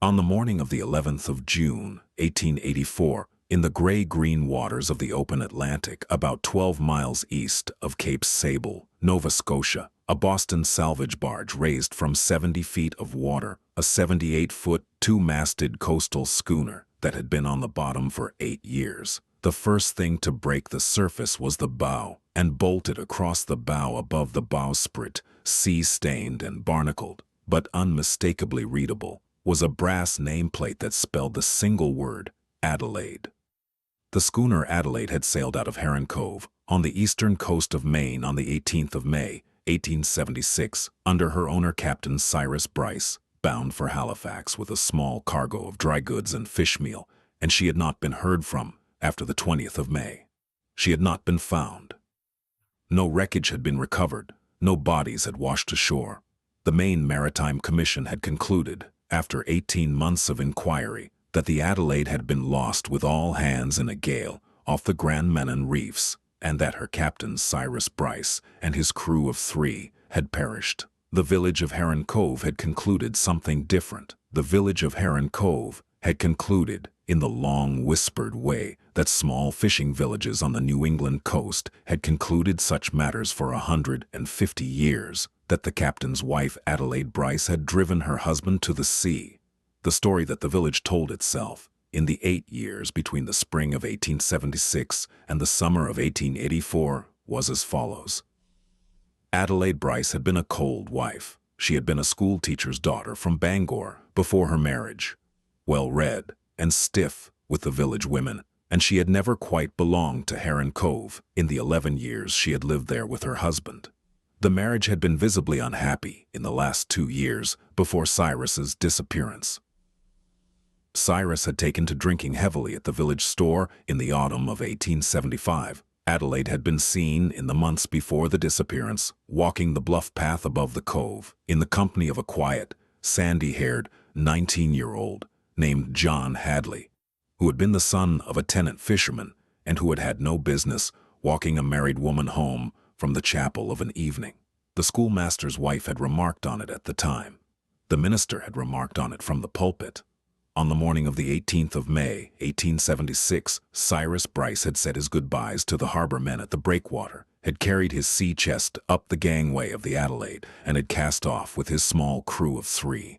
On the morning of the 11th of June, 1884, in the gray-green waters of the open Atlantic, about 12 miles east of Cape Sable, Nova Scotia, a Boston salvage barge raised from 70 feet of water, a 78-foot, two-masted coastal schooner that had been on the bottom for 8 years. The first thing to break the surface was the bow, and bolted across the bow above the bowsprit, sea-stained and barnacled, but unmistakably readable, was a brass nameplate that spelled the single word, Adelaide. The schooner Adelaide had sailed out of Heron Cove, on the eastern coast of Maine on the 18th of May, 1876, under her owner Captain Cyrus Bryce, bound for Halifax with a small cargo of dry goods and fish meal, and she had not been heard from after the 20th of May. She had not been found. No wreckage had been recovered, no bodies had washed ashore. The Maine Maritime Commission had concluded, after 18 months of inquiry, that the Adelaide had been lost with all hands in a gale off the Grand Menan reefs, and that her captain Cyrus Bryce and his crew of 3 had perished. The village of Heron Cove had concluded something different. The village of Heron Cove had concluded, in the long whispered way that small fishing villages on the New England coast had concluded such matters for 150 years, that the captain's wife Adelaide Bryce had driven her husband to the sea. The story that the village told itself, in the 8 years between the spring of 1876 and the summer of 1884, was as follows. Adelaide Bryce had been a cold wife. She had been a schoolteacher's daughter from Bangor before her marriage, well-read and stiff with the village women, and she had never quite belonged to Heron Cove in the 11 years she had lived there with her husband. The marriage had been visibly unhappy in the last 2 years before Cyrus's disappearance. Cyrus had taken to drinking heavily at the village store in the autumn of 1875. Adelaide had been seen in the months before the disappearance, walking the bluff path above the cove, in the company of a quiet, sandy-haired, 19-year-old named John Hadley, who had been the son of a tenant fisherman and who had had no business walking a married woman home from the chapel of an evening. The schoolmaster's wife had remarked on it at the time. The minister had remarked on it from the pulpit. On the morning of the 18th of May, 1876, Cyrus Bryce had said his goodbyes to the harbor men at the breakwater, had carried his sea chest up the gangway of the Adelaide, and had cast off with his small crew of 3.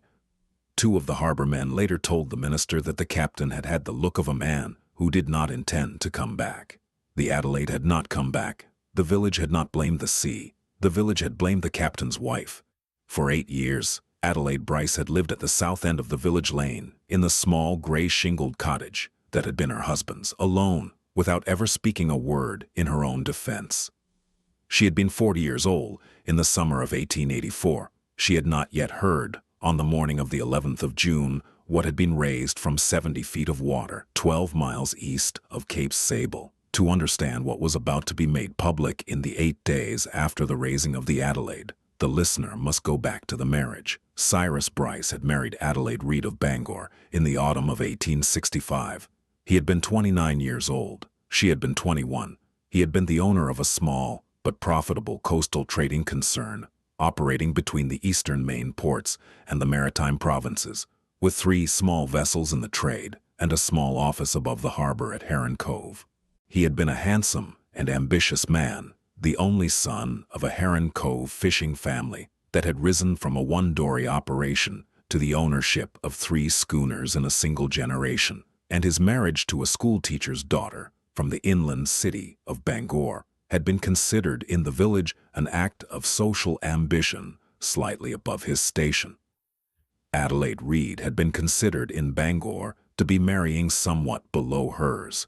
2 of the harbor men later told the minister that the captain had had the look of a man who did not intend to come back. The Adelaide had not come back. The village had not blamed the sea. The village had blamed the captain's wife. For 8 years, Adelaide Bryce had lived at the south end of the village lane, in the small gray-shingled cottage that had been her husband's, alone, without ever speaking a word in her own defense. She had been 40 years old in the summer of 1884. She had not yet heard, on the morning of the 11th of June, what had been raised from 70 feet of water, 12 miles east of Cape Sable. To understand what was about to be made public in the 8 days after the raising of the Adelaide, the listener must go back to the marriage. Cyrus Bryce had married Adelaide Reed of Bangor in the autumn of 1865. He had been 29 years old. She had been 21. He had been the owner of a small but profitable coastal trading concern, operating between the eastern Maine ports and the maritime provinces, with 3 small vessels in the trade and a small office above the harbor at Heron Cove. He had been a handsome and ambitious man, the only son of a Heron Cove fishing family that had risen from a one-dory operation to the ownership of 3 schooners in a single generation, and his marriage to a schoolteacher's daughter from the inland city of Bangor had been considered in the village an act of social ambition slightly above his station. Adelaide Reed had been considered in Bangor to be marrying somewhat below hers.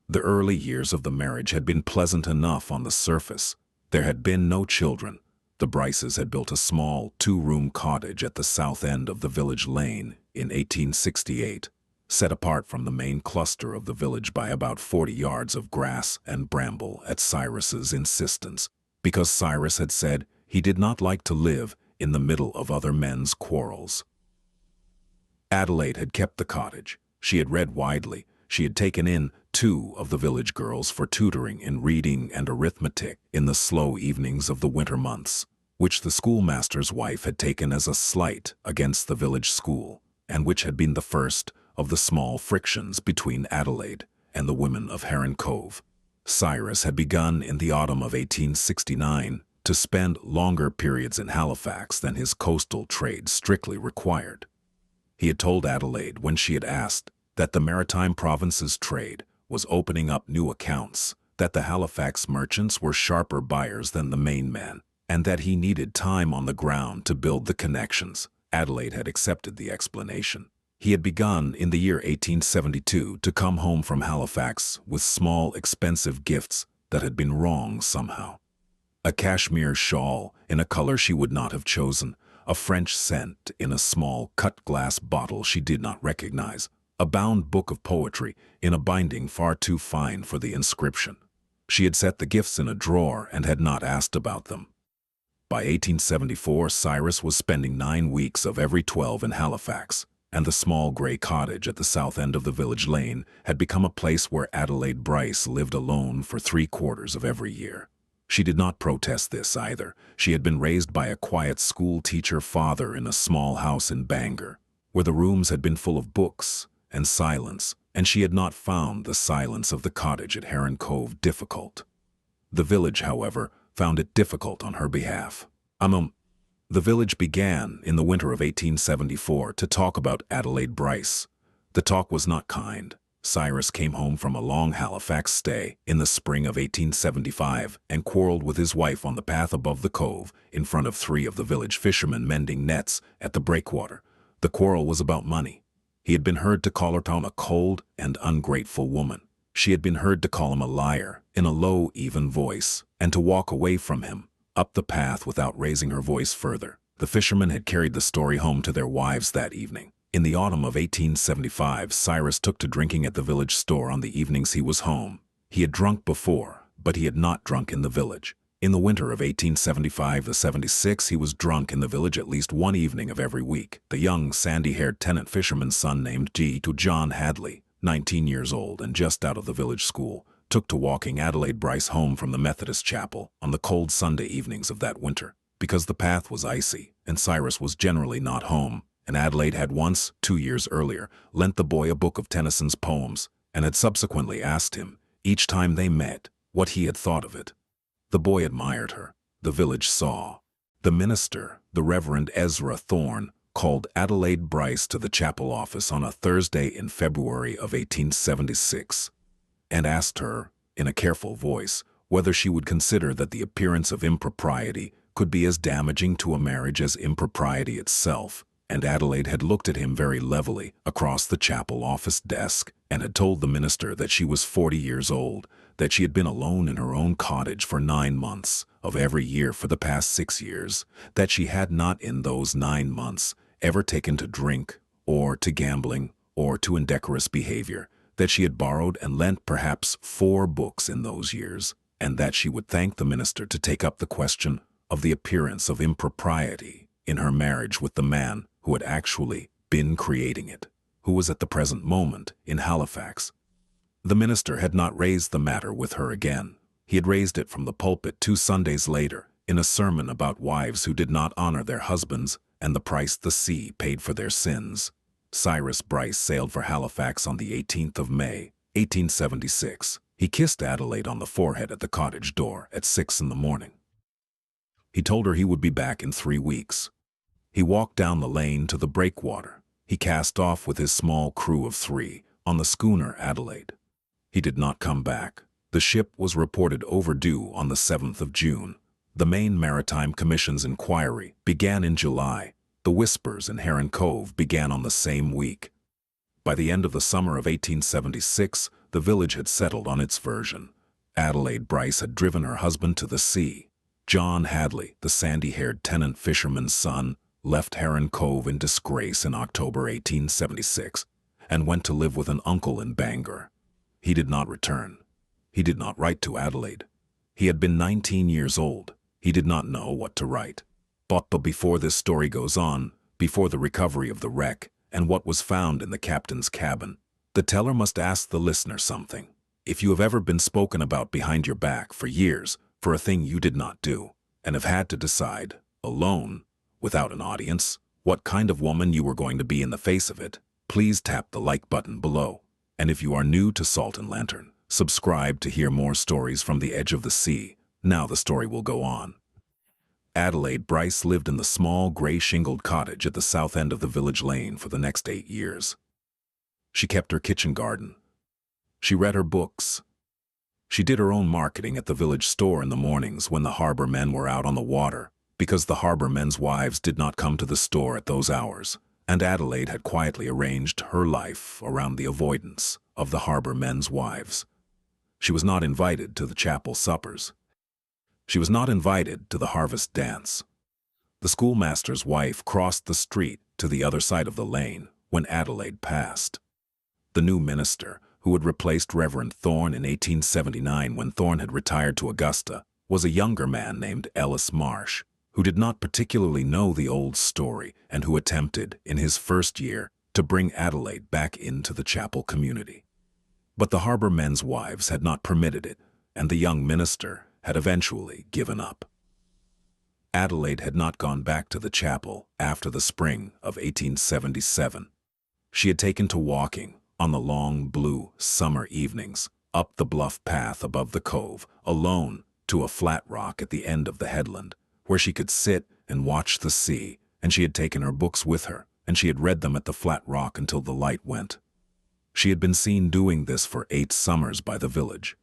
The early years of the marriage had been pleasant enough on the surface. There had been no children. The Bryces had built a small 2-room cottage at the south end of the village lane in 1868, set apart from the main cluster of the village by about 40 yards of grass and bramble at Cyrus's insistence, because Cyrus had said he did not like to live in the middle of other men's quarrels. Adelaide had kept the cottage. She had read widely. She had taken in 2 of the village girls for tutoring in reading and arithmetic in the slow evenings of the winter months, which the schoolmaster's wife had taken as a slight against the village school, and which had been the first of the small frictions between Adelaide and the women of Heron Cove. Cyrus had begun in the autumn of 1869 to spend longer periods in Halifax than his coastal trade strictly required. He had told Adelaide when she had asked that the Maritime Provinces trade was opening up new accounts, that the Halifax merchants were sharper buyers than the main men, and that he needed time on the ground to build the connections. Adelaide had accepted the explanation. He had begun in the year 1872 to come home from Halifax with small, expensive gifts that had been wrong somehow. A cashmere shawl in a color she would not have chosen, a French scent in a small cut-glass bottle she did not recognize, a bound book of poetry in a binding far too fine for the inscription. She had set the gifts in a drawer and had not asked about them. By 1874, Cyrus was spending 9 weeks of every 12 in Halifax, and the small gray cottage at the south end of the village lane had become a place where Adelaide Bryce lived alone for 3/4 of every year. She did not protest this either. She had been raised by a quiet school-teacher father in a small house in Bangor, where the rooms had been full of books and silence, and she had not found the silence of the cottage at Heron Cove difficult. The village, however, found it difficult on her behalf. The village began in the winter of 1874 to talk about Adelaide Bryce. The talk was not kind. Cyrus came home from a long Halifax stay in the spring of 1875 and quarreled with his wife on the path above the cove in front of 3 of the village fishermen mending nets at the breakwater. The quarrel was about money. He had been heard to call her a cold and ungrateful woman. She had been heard to call him a liar in a low, even voice, and to walk away from him up the path without raising her voice further. The fishermen had carried the story home to their wives that evening. In the autumn of 1875, Cyrus took to drinking at the village store on the evenings he was home. He had drunk before, but he had not drunk in the village. In the winter of 1875-76, he was drunk in the village at least one evening of every week. The young, sandy-haired tenant fisherman's son named John Hadley, 19 years old and just out of the village school, took to walking Adelaide Bryce home from the Methodist chapel on the cold Sunday evenings of that winter. Because the path was icy, and Cyrus was generally not home, and Adelaide had once, 2 years earlier, lent the boy a book of Tennyson's poems, and had subsequently asked him, each time they met, what he had thought of it. The boy admired her. The village saw. The minister, the Reverend Ezra Thorne, called Adelaide Bryce to the chapel office on a Thursday in February of 1876, and asked her, in a careful voice, whether she would consider that the appearance of impropriety could be as damaging to a marriage as impropriety itself. And Adelaide had looked at him very levelly across the chapel office desk and had told the minister that she was 40 years old, that she had been alone in her own cottage for 9 months of every year for the past 6 years, that she had not in those 9 months ever taken to drink or to gambling or to indecorous behavior, that she had borrowed and lent perhaps 4 books in those years, and that she would thank the minister to take up the question of the appearance of impropriety in her marriage with the man who had actually been creating it, who was at the present moment in Halifax. The minister had not raised the matter with her again. He had raised it from the pulpit 2 Sundays later in a sermon about wives who did not honor their husbands and the price the sea paid for their sins. Cyrus Bryce sailed for Halifax on the 18th of May, 1876. He kissed Adelaide on the forehead at the cottage door at 6 in the morning. He told her he would be back in 3 weeks. He walked down the lane to the breakwater. He cast off with his small crew of 3 on the schooner Adelaide. He did not come back. The ship was reported overdue on the 7th of June. The Maine Maritime Commission's inquiry began in July. The whispers in Heron Cove began on the same week. By the end of the summer of 1876, the village had settled on its version. Adelaide Bryce had driven her husband to the sea. John Hadley, the sandy-haired tenant fisherman's son, left Heron Cove in disgrace in October 1876 and went to live with an uncle in Bangor. He did not return. He did not write to Adelaide. He had been 19 years old. He did not know what to write. But before this story goes on, before the recovery of the wreck and what was found in the captain's cabin, the teller must ask the listener something. If you have ever been spoken about behind your back for years for a thing you did not do, and have had to decide, alone, without an audience, what kind of woman you were going to be in the face of it, please tap the like button below. And if you are new to Salt and Lantern, subscribe to hear more stories from the edge of the sea. Now the story will go on. Adelaide Bryce lived in the small, gray-shingled cottage at the south end of the village lane for the next 8 years. She kept her kitchen garden. She read her books. She did her own marketing at the village store in the mornings when the harbor men were out on the water, because the harbor men's wives did not come to the store at those hours, and Adelaide had quietly arranged her life around the avoidance of the harbor men's wives. She was not invited to the chapel suppers. She was not invited to the harvest dance. The schoolmaster's wife crossed the street to the other side of the lane when Adelaide passed. The new minister, who had replaced Reverend Thorne in 1879 when Thorne had retired to Augusta, was a younger man named Ellis Marsh, who did not particularly know the old story and who attempted, in his first year, to bring Adelaide back into the chapel community. But the harbor men's wives had not permitted it, and the young minister had eventually given up. Adelaide had not gone back to the chapel after the spring of 1877. She had taken to walking on the long, blue summer evenings up the bluff path above the cove, alone, to a flat rock at the end of the headland, where she could sit and watch the sea, and she had taken her books with her, and she had read them at the flat rock until the light went. She had been seen doing this for 8 summers by the village.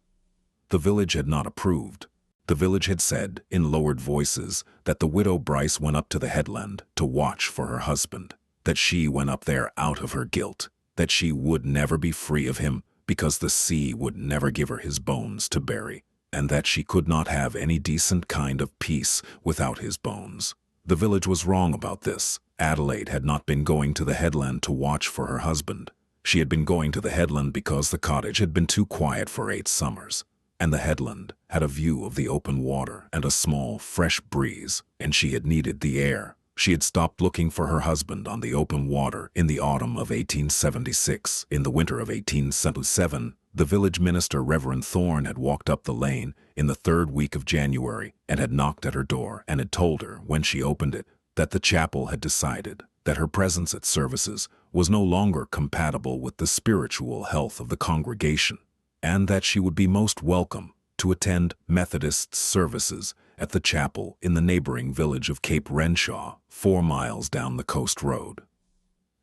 The village had not approved. The village had said, in lowered voices, that the widow Bryce went up to the headland to watch for her husband, that she went up there out of her guilt, that she would never be free of him because the sea would never give her his bones to bury, and that she could not have any decent kind of peace without his bones. The village was wrong about this. Adelaide had not been going to the headland to watch for her husband. She had been going to the headland because the cottage had been too quiet for 8 summers, and the headland had a view of the open water and a small, fresh breeze, and she had needed the air. She had stopped looking for her husband on the open water in the autumn of 1876. In the winter of 1877, the village minister, Reverend Thorne, had walked up the lane in the 3rd week of January and had knocked at her door and had told her, when she opened it, that the chapel had decided that her presence at services was no longer compatible with the spiritual health of the congregation, and that she would be most welcome to attend Methodist services at the chapel in the neighboring village of Cape Renshaw, 4 miles down the coast road.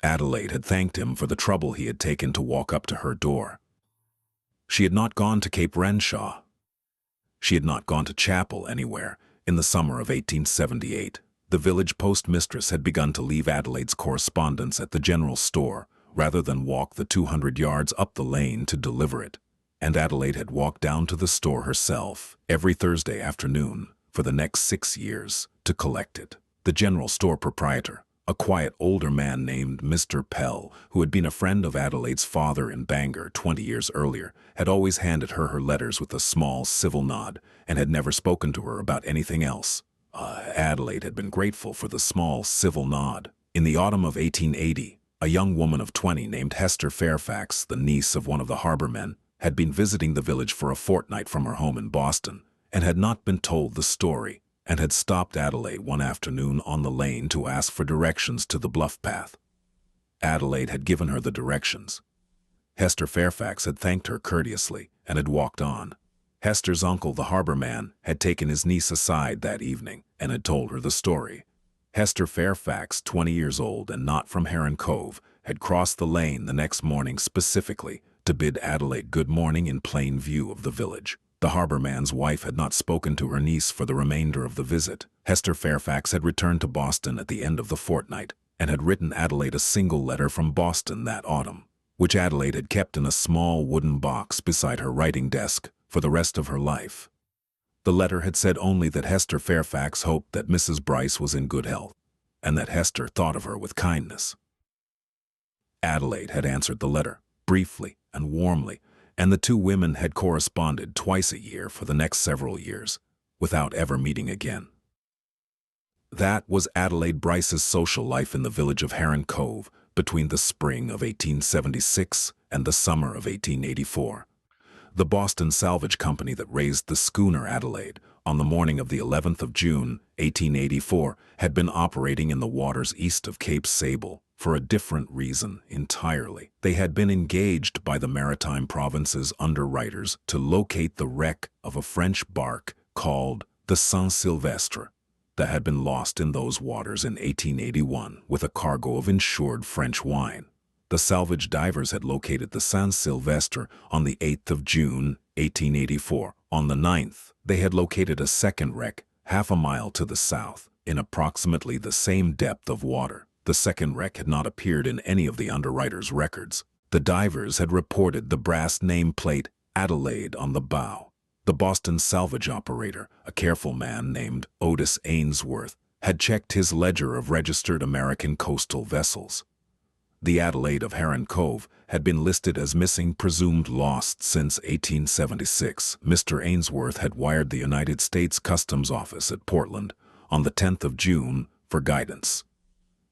Adelaide had thanked him for the trouble he had taken to walk up to her door. She had not gone to Cape Renshaw. She had not gone to chapel anywhere in the summer of 1878. The village postmistress had begun to leave Adelaide's correspondence at the general store rather than walk the 200 yards up the lane to deliver it, and Adelaide had walked down to the store herself every Thursday afternoon for the next 6 years to collect it. The general store proprietor, a quiet older man named Mr. Pell, who had been a friend of Adelaide's father in Bangor 20 years earlier, had always handed her letters with a small civil nod and had never spoken to her about anything else. Adelaide had been grateful for the small civil nod. In the autumn of 1880, a young woman of 20 named Hester Fairfax, the niece of one of the harbor men, had been visiting the village for a fortnight from her home in Boston, and had not been told the story, and had stopped Adelaide one afternoon on the lane to ask for directions to the bluff path. Adelaide had given her the directions. Hester Fairfax had thanked her courteously and had walked on. Hester's uncle, the harbor man, had taken his niece aside that evening and had told her the story. Hester Fairfax, 20 years old and not from Heron Cove, had crossed the lane the next morning specifically to bid Adelaide good morning in plain view of the village. The harbor man's wife had not spoken to her niece for the remainder of the visit. Hester Fairfax had returned to Boston at the end of the fortnight and had written Adelaide a single letter from Boston that autumn, which Adelaide had kept in a small wooden box beside her writing desk for the rest of her life. The letter had said only that Hester Fairfax hoped that Mrs. Bryce was in good health, and that Hester thought of her with kindness. Adelaide had answered the letter, briefly and warmly, and the 2 women had corresponded twice a year for the next several years, without ever meeting again. That was Adelaide Bryce's social life in the village of Heron Cove between the spring of 1876 and the summer of 1884. The Boston Salvage Company that raised the schooner Adelaide on the morning of the 11th of June, 1884, had been operating in the waters east of Cape Sable for a different reason entirely. They had been engaged by the Maritime Province's underwriters to locate the wreck of a French bark called the Saint-Sylvestre that had been lost in those waters in 1881 with a cargo of insured French wine. The salvage divers had located the Saint-Sylvestre on the 8th of June, 1884. On the 9th, they had located a second wreck half a mile to the south, in approximately the same depth of water. The second wreck had not appeared in any of the underwriters' records. The divers had reported the brass nameplate Adelaide on the bow. The Boston salvage operator, a careful man named Otis Ainsworth, had checked his ledger of registered American coastal vessels. The Adelaide of Heron Cove had been listed as missing, presumed lost since 1876. Mr. Ainsworth had wired the United States Customs Office at Portland on the 10th of June for guidance.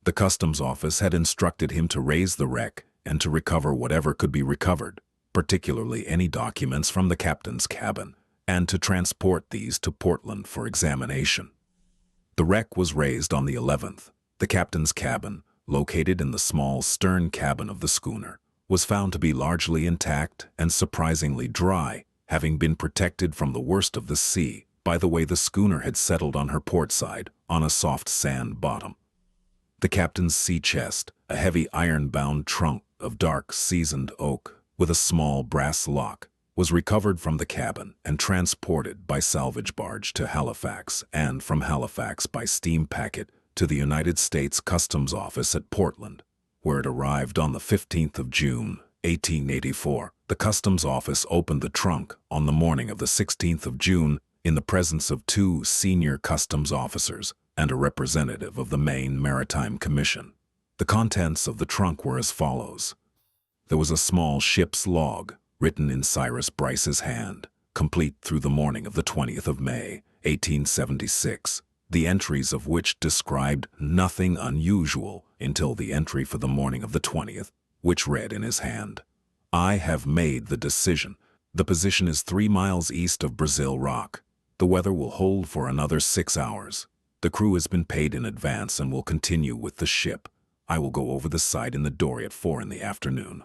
The Customs Office had instructed him to raise the wreck and to recover whatever could be recovered, particularly any documents from the captain's cabin, and to transport these to Portland for examination. The wreck was raised on the 11th. The captain's cabin, located in the small stern cabin of the schooner, was found to be largely intact and surprisingly dry, having been protected from the worst of the sea by the way the schooner had settled on her port side on a soft sand bottom. The captain's sea chest, a heavy iron-bound trunk of dark seasoned oak with a small brass lock, was recovered from the cabin and transported by salvage barge to Halifax, and from Halifax by steam packet to the United States Customs Office at Portland, where it arrived on the 15th of June, 1884. The Customs Office opened the trunk on the morning of the 16th of June in the presence of two senior customs officers and a representative of the Maine Maritime Commission. The contents of the trunk were as follows. There was a small ship's log, written in Cyrus Bryce's hand, complete through the morning of the 20th of May, 1876, the entries of which described nothing unusual until the entry for the morning of the 20th, which read in his hand, "I have made the decision. The position is 3 miles east of Brazil Rock. The weather will hold for another 6 hours. The crew has been paid in advance and will continue with the ship. I will go over the side in the dory at 4 in the afternoon.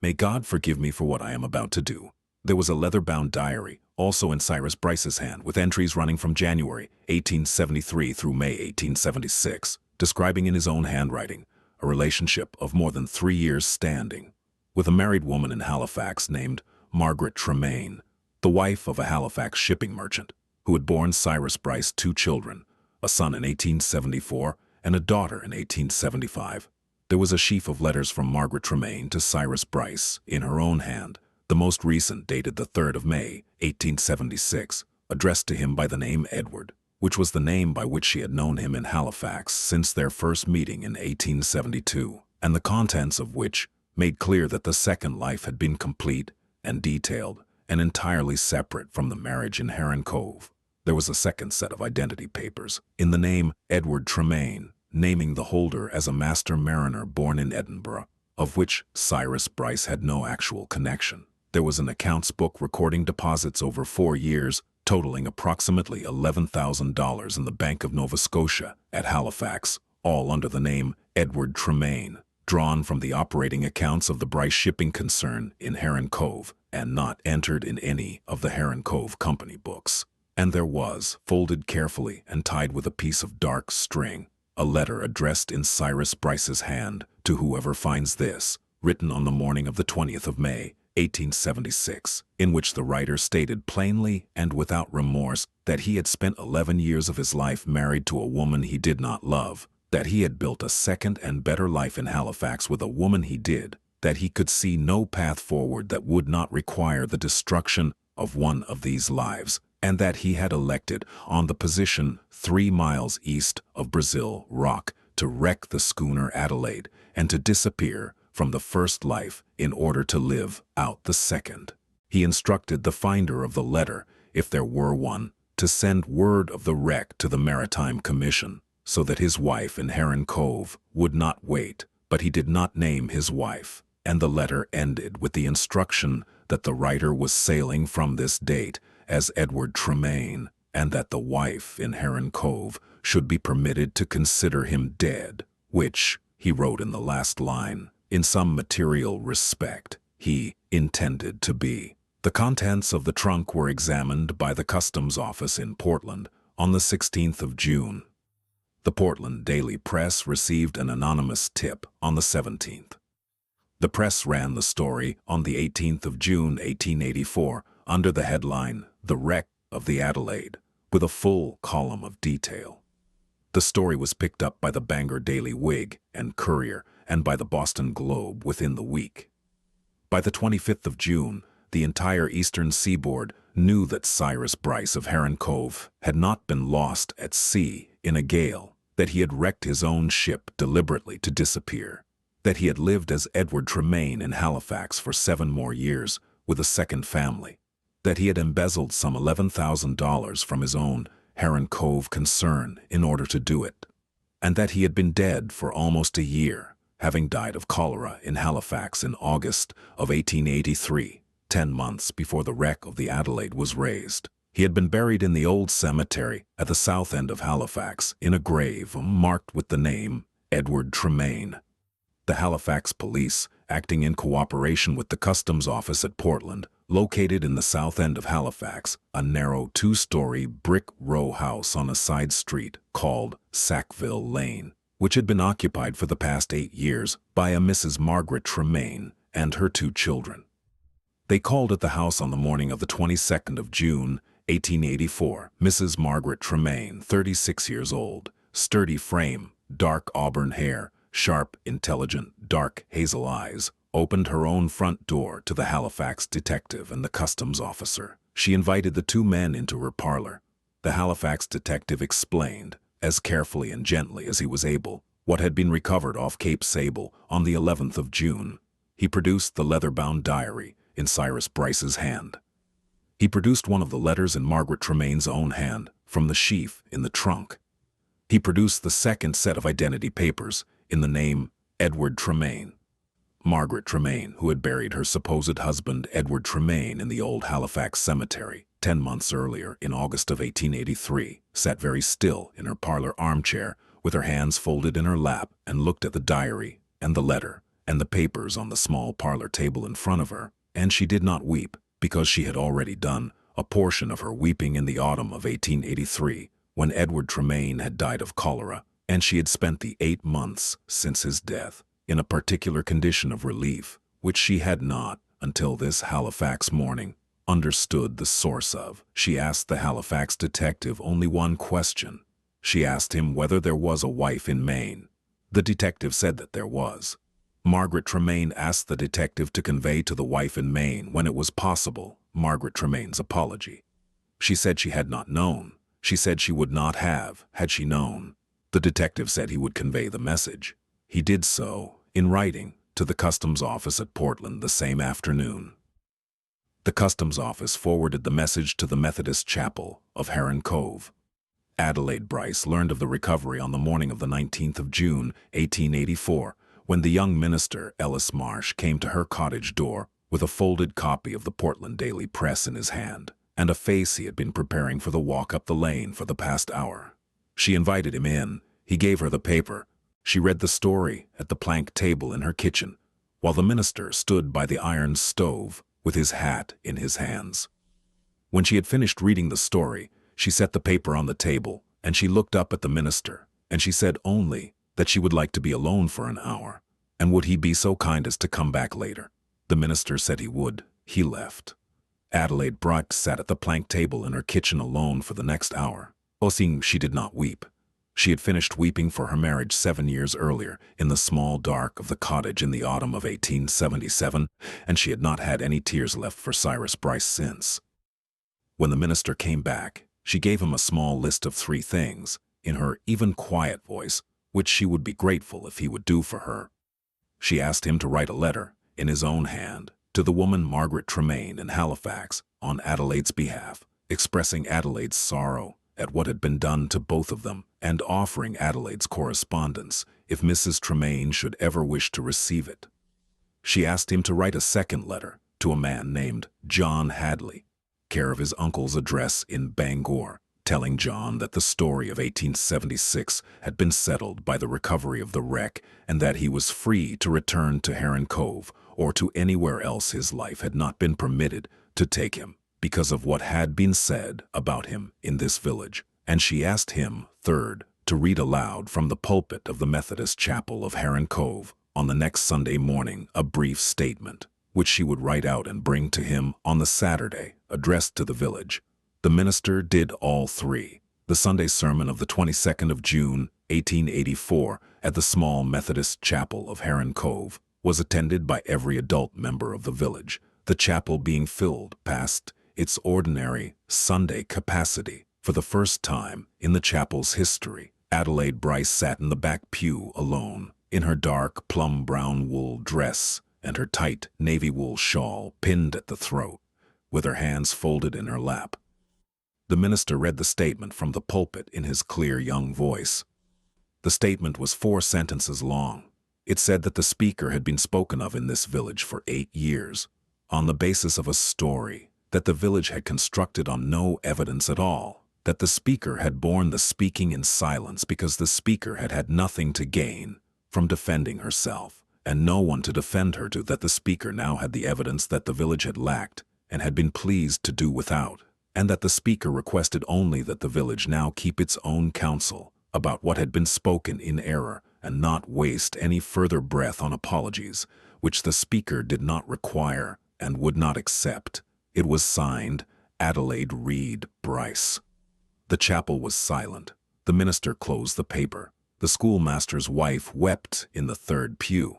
May God forgive me for what I am about to do." There was a leather-bound diary, also in Cyrus Bryce's hand, with entries running from January 1873 through May 1876, describing in his own handwriting a relationship of more than 3 years' standing with a married woman in Halifax named Margaret Tremaine, the wife of a Halifax shipping merchant, who had borne Cyrus Bryce 2 children, a son in 1874 and a daughter in 1875. There was a sheaf of letters from Margaret Tremaine to Cyrus Bryce in her own hand, the most recent dated the 3rd of May, 1876, addressed to him by the name Edward, which was the name by which she had known him in Halifax since their first meeting in 1872, and the contents of which made clear that the second life had been complete and detailed and entirely separate from the marriage in Heron Cove. There was a second set of identity papers, in the name Edward Tremaine, naming the holder as a master mariner born in Edinburgh, of which Cyrus Bryce had no actual connection. There was an accounts book recording deposits over 4 years, totaling approximately $11,000 in the Bank of Nova Scotia at Halifax, all under the name Edward Tremaine, drawn from the operating accounts of the Bryce Shipping Concern in Heron Cove, and not entered in any of the Heron Cove Company books. And there was, folded carefully and tied with a piece of dark string, a letter addressed in Cyrus Bryce's hand to whoever finds this, written on the morning of the 20th of May, 1876, in which the writer stated plainly and without remorse that he had spent 11 years of his life married to a woman he did not love, that he had built a second and better life in Halifax with a woman he did, that he could see no path forward that would not require the destruction of one of these lives, and that he had elected, on the position 3 miles east of Brazil Rock, to wreck the schooner Adelaide and to disappear from the first life in order to live out the second. He instructed the finder of the letter, if there were one, to send word of the wreck to the Maritime Commission, so that his wife in Heron Cove would not wait, but he did not name his wife, and the letter ended with the instruction that the writer was sailing from this date as Edward Tremaine, and that the wife in Heron Cove should be permitted to consider him dead, which, he wrote in the last line, in some material respect, he intended to be. The contents of the trunk were examined by the Customs Office in Portland on the 16th of June. The Portland Daily Press received an anonymous tip on the 17th. The press ran the story on the 18th of June, 1884, under the headline, "The Wreck of the Adelaide," with a full column of detail. The story was picked up by the Bangor Daily Whig and Courier and by the Boston Globe within the week. By the 25th of June, the entire eastern seaboard knew that Cyrus Bryce of Heron Cove had not been lost at sea in a gale, that he had wrecked his own ship deliberately to disappear, that he had lived as Edward Tremaine in Halifax for 7 more years with a second family, that he had embezzled some $11,000 from his own Heron Cove concern in order to do it, and that he had been dead for almost a year, having died of cholera in Halifax in August of 1883, 10 months before the wreck of the Adelaide was raised. He had been buried in the old cemetery at the south end of Halifax in a grave marked with the name Edward Tremaine. The Halifax police, acting in cooperation with the Customs Office at Portland, located in the south end of Halifax a narrow 2-story brick row house on a side street called Sackville Lane, which had been occupied for the past 8 years by a Mrs. Margaret Tremaine and her 2 children. They called at the house on the morning of the 22nd of June, 1884. Mrs. Margaret Tremaine, 36 years old, sturdy frame, dark auburn hair, sharp, intelligent, dark hazel eyes, opened her own front door to the Halifax detective and the customs officer. She invited the 2 men into her parlor. The Halifax detective explained, as carefully and gently as he was able, what had been recovered off Cape Sable on the 11th of June. He produced the leather-bound diary in Cyrus Bryce's hand. He produced one of the letters in Margaret Tremaine's own hand from the sheaf in the trunk. He produced the second set of identity papers in the name Edward Tremaine. Margaret Tremaine, who had buried her supposed husband Edward Tremaine in the old Halifax cemetery 10 months earlier in August of 1883, sat very still in her parlor armchair with her hands folded in her lap and looked at the diary and the letter and the papers on the small parlor table in front of her, and she did not weep because she had already done a portion of her weeping in the autumn of 1883 when Edward Tremaine had died of cholera, and she had spent the 8 months since his death in a particular condition of relief, which she had not, until this Halifax morning, understood the source of. She asked the Halifax detective only one question. She asked him whether there was a wife in Maine. The detective said that there was. Margaret Tremaine asked the detective to convey to the wife in Maine, when it was possible, Margaret Tremaine's apology. She said she had not known. She said she would not have, had she known. The detective said he would convey the message. He did so, in writing, to the Customs Office at Portland the same afternoon. The Customs Office forwarded the message to the Methodist Chapel of Heron Cove. Adelaide Bryce learned of the recovery on the morning of the 19th of June, 1884, when the young minister, Ellis Marsh, came to her cottage door with a folded copy of the Portland Daily Press in his hand, and a face he had been preparing for the walk up the lane for the past hour. She invited him in. He gave her the paper. She read the story at the plank table in her kitchen, while the minister stood by the iron stove with his hat in his hands. When she had finished reading the story, she set the paper on the table, and she looked up at the minister, and she said only that she would like to be alone for an hour, and would he be so kind as to come back later. The minister said he would. He left. Adelaide Bryce sat at the plank table in her kitchen alone for the next hour. Seeing she did not weep. She had finished weeping for her marriage 7 years earlier in the small dark of the cottage in the autumn of 1877, and she had not had any tears left for Cyrus Bryce since. When the minister came back, she gave him a small list of 3 things, in her even quiet voice, which she would be grateful if he would do for her. She asked him to write a letter, in his own hand, to the woman Margaret Tremaine in Halifax on Adelaide's behalf, expressing Adelaide's sorrow at what had been done to both of them, and offering Adelaide's correspondence if Mrs. Tremaine should ever wish to receive it. She asked him to write a second letter to a man named John Hadley, care of his uncle's address in Bangor, telling John that the story of 1876 had been settled by the recovery of the wreck and that he was free to return to Heron Cove or to anywhere else his life had not been permitted to take him because of what had been said about him in this village. And she asked him, third, to read aloud from the pulpit of the Methodist Chapel of Heron Cove on the next Sunday morning a brief statement, which she would write out and bring to him on the Saturday, addressed to the village. The minister did all three. The Sunday sermon of the 22nd of June, 1884, at the small Methodist Chapel of Heron Cove, was attended by every adult member of the village, the chapel being filled past its ordinary Sunday capacity. For the first time in the chapel's history, Adelaide Bryce sat in the back pew alone, in her dark plum-brown wool dress and her tight navy wool shawl pinned at the throat, with her hands folded in her lap. The minister read the statement from the pulpit in his clear young voice. The statement was 4 sentences long. It said that the speaker had been spoken of in this village for 8 years, on the basis of a story that the village had constructed on no evidence at all, that the speaker had borne the speaking in silence because the speaker had had nothing to gain from defending herself, and no one to defend her to, that the speaker now had the evidence that the village had lacked and had been pleased to do without, and that the speaker requested only that the village now keep its own counsel about what had been spoken in error and not waste any further breath on apologies, which the speaker did not require and would not accept. It was signed Adelaide Reed Bryce. The chapel was silent. The minister closed the paper. The schoolmaster's wife wept in the third pew.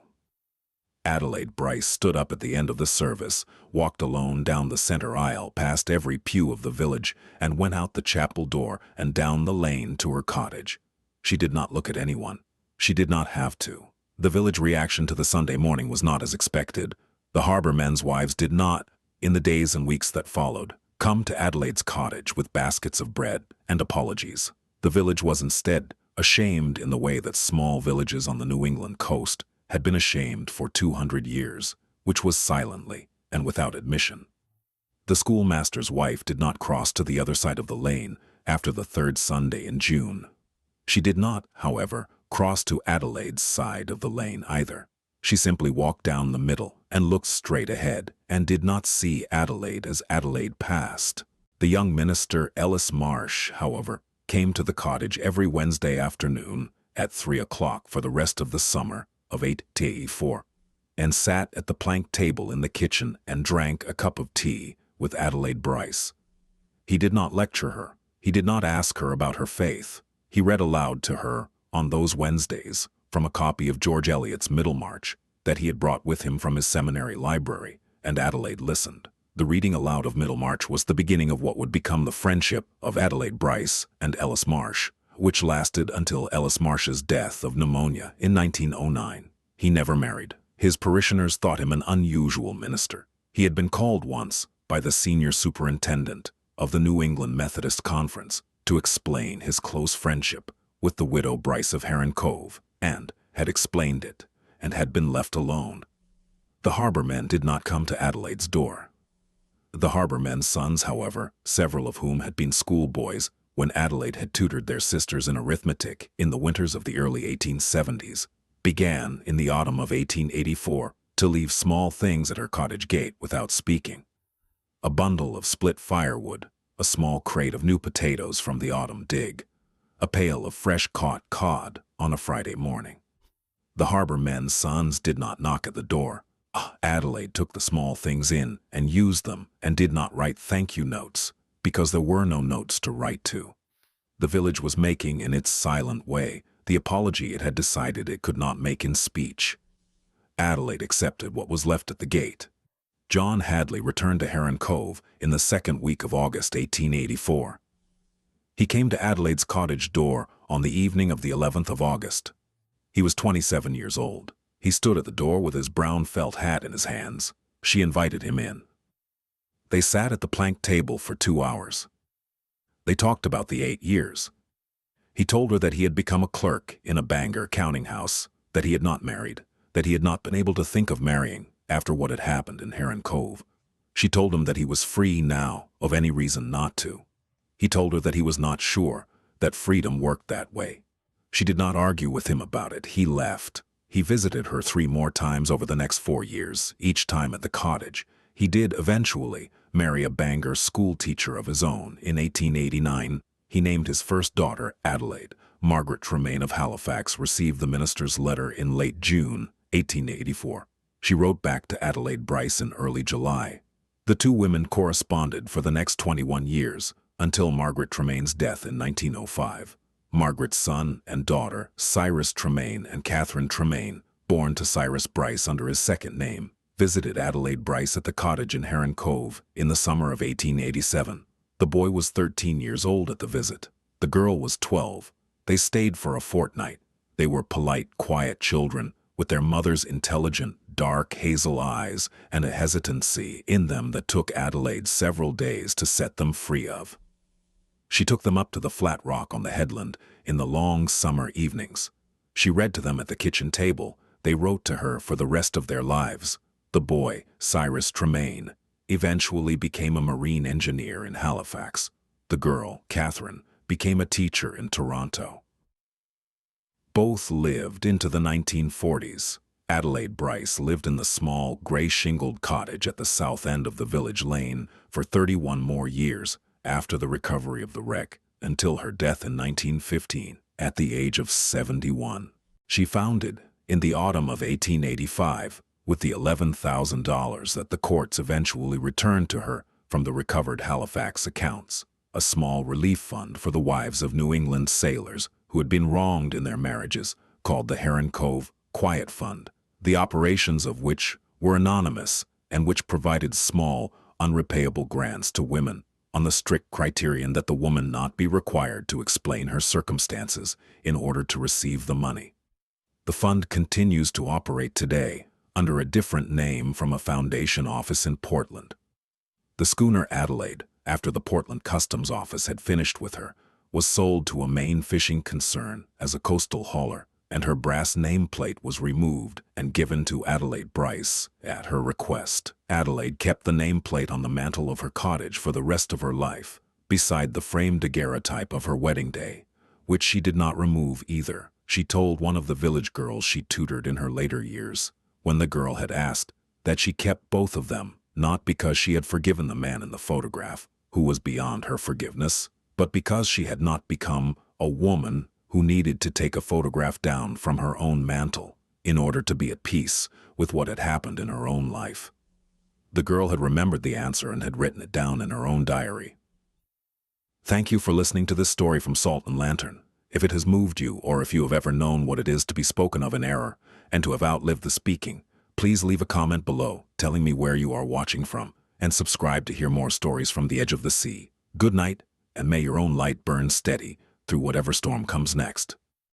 Adelaide Bryce stood up at the end of the service, walked alone down the center aisle past every pew of the village, and went out the chapel door and down the lane to her cottage. She did not look at anyone. She did not have to. The village reaction to the Sunday morning was not as expected. The harbor men's wives did not, in the days and weeks that followed, come to Adelaide's cottage with baskets of bread and apologies. The village was instead ashamed in the way that small villages on the New England coast had been ashamed for 200 years, which was silently and without admission. The schoolmaster's wife did not cross to the other side of the lane after the third Sunday in June. She did not, however, cross to Adelaide's side of the lane either. She simply walked down the middle and looked straight ahead and did not see Adelaide as Adelaide passed. The young minister, Ellis Marsh, however, came to the cottage every Wednesday afternoon at 3 o'clock for the rest of the summer of 1884, and sat at the plank table in the kitchen and drank a cup of tea with Adelaide Bryce. He did not lecture her. He did not ask her about her faith. He read aloud to her on those Wednesdays from a copy of George Eliot's Middlemarch that he had brought with him from his seminary library, and Adelaide listened. The reading aloud of Middlemarch was the beginning of what would become the friendship of Adelaide Bryce and Ellis Marsh, which lasted until Ellis Marsh's death of pneumonia in 1909. He never married. His parishioners thought him an unusual minister. He had been called once by the senior superintendent of the New England Methodist Conference to explain his close friendship with the widow Bryce of Heron Cove, and had explained it, and had been left alone. The harbor men did not come to Adelaide's door. The harbor men's sons, however, several of whom had been schoolboys when Adelaide had tutored their sisters in arithmetic in the winters of the early 1870s, began in the autumn of 1884 to leave small things at her cottage gate without speaking. A bundle of split firewood, a small crate of new potatoes from the autumn dig, a pail of fresh-caught cod on a Friday morning. The harbor men's sons did not knock at the door. Adelaide took the small things in and used them and did not write thank-you notes, because there were no notes to write to. The village was making, in its silent way, the apology it had decided it could not make in speech. Adelaide accepted what was left at the gate. John Hadley returned to Heron Cove in the second week of August 1884. He came to Adelaide's cottage door on the evening of the 11th of August. He was 27 years old. He stood at the door with his brown felt hat in his hands. She invited him in. They sat at the plank table for 2 hours. They talked about the 8 years. He told her that he had become a clerk in a Bangor counting house, that he had not married, that he had not been able to think of marrying after what had happened in Heron Cove, She told him that he was free now, of any reason not to. He told her that he was not sure that freedom worked that way. She did not argue with him about it. He left. He visited her 3 more times over the next 4 years, each time at the cottage. He did eventually marry a Bangor school teacher of his own. In 1889, he named his first daughter Adelaide. Margaret Tremaine of Halifax received the minister's letter in late June 1884. She wrote back to Adelaide Bryce in early July. The two women corresponded for the next 21 years, until Margaret Tremaine's death in 1905. Margaret's son and daughter, Cyrus Tremaine and Catherine Tremaine, born to Cyrus Bryce under his second name, visited Adelaide Bryce at the cottage in Heron Cove in the summer of 1887. The boy was 13 years old at the visit. The girl was 12. They stayed for a fortnight. They were polite, quiet children, with their mother's intelligent, dark hazel eyes and a hesitancy in them that took Adelaide several days to set them free of. She took them up to the flat rock on the headland in the long summer evenings. She read to them at the kitchen table. They wrote to her for the rest of their lives. The boy, Cyrus Tremaine, eventually became a marine engineer in Halifax. The girl, Catherine, became a teacher in Toronto. Both lived into the 1940s. Adelaide Bryce lived in the small, gray-shingled cottage at the south end of the village lane for 31 more years after the recovery of the wreck, until her death in 1915, at the age of 71. She founded, in the autumn of 1885, with the $11,000 that the courts eventually returned to her from the recovered Halifax accounts, a small relief fund for the wives of New England sailors who had been wronged in their marriages, called the Heron Cove Quiet Fund, the operations of which were anonymous and which provided small, unrepayable grants to women on the strict criterion that the woman not be required to explain her circumstances in order to receive the money. The fund continues to operate today under a different name from a foundation office in Portland. The schooner Adelaide, after the Portland Customs Office had finished with her, was sold to a Maine fishing concern as a coastal hauler, and her brass nameplate was removed and given to Adelaide Bryce at her request. Adelaide kept the nameplate on the mantel of her cottage for the rest of her life, beside the framed daguerreotype of her wedding day, which she did not remove either. She told one of the village girls she tutored in her later years, when the girl had asked, that she kept both of them, not because she had forgiven the man in the photograph, who was beyond her forgiveness, but because she had not become a woman who needed to take a photograph down from her own mantle in order to be at peace with what had happened in her own life. The girl had remembered the answer and had written it down in her own diary. Thank you for listening to this story from Salt and Lantern. If it has moved you, or if you have ever known what it is to be spoken of in error and to have outlived the speaking, please leave a comment below telling me where you are watching from, and subscribe to hear more stories from the edge of the sea. Good night, and may your own light burn steady through whatever storm comes next.